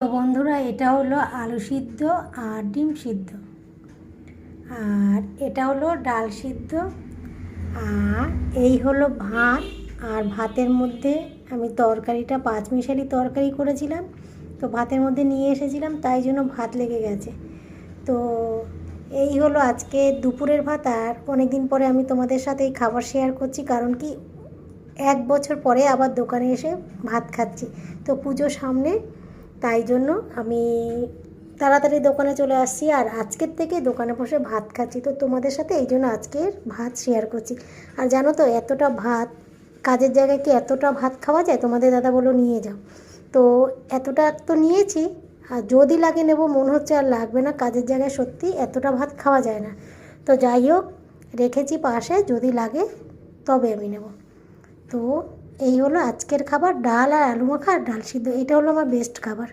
তো বন্ধুরা, এটা হলো আলু সিদ্ধ আর ডিম সিদ্ধ, আর এটা হলো ডাল সিদ্ধ, আর এই হলো ভাত। আর ভাতের মধ্যে আমি তরকারিটা পাঁচমিশালি তরকারি করেছিলাম, তো ভাতের মধ্যে নিয়ে এসেছিলাম, তাই জন্য ভাত লেগে গেছে। তো এই হলো আজকে দুপুরের ভাত। আর অনেক দিন পরে আমি তোমাদের সাথে এই খাবার শেয়ার করছি, কারণ কি 1 বছর পরে আবার দোকানে এসে ভাত খাচ্ছি। তো পুজো সামনে, তাই জন্য আমি তাড়াতাড়ি দোকানে চলে আসছি, আর আজকের থেকে দোকানে বসে ভাত খাচ্ছি। তো তোমাদের সাথে এই জন্য আজকের ভাত শেয়ার করছি। আর জানো তো, এতটা ভাত, কাজের জায়গায় কি এতটা ভাত খাওয়া যায়? তোমাদের দাদা বললো নিয়ে যাও, তো এতটা তো নিয়েছি। আর যদি লাগে নেব, মনে হচ্ছে আর লাগবে না, কাজের জায়গায় সত্যি এতটা ভাত খাওয়া যায় না। তো যাই হোক, রেখেছি পাশে, যদি লাগে তবে আমি নেব। তো এই হলো আজকের খাবার, ডাল আর আলু মাখা আর ডাল সিদ্ধ। এটা হলো আমার বেস্ট খাবার।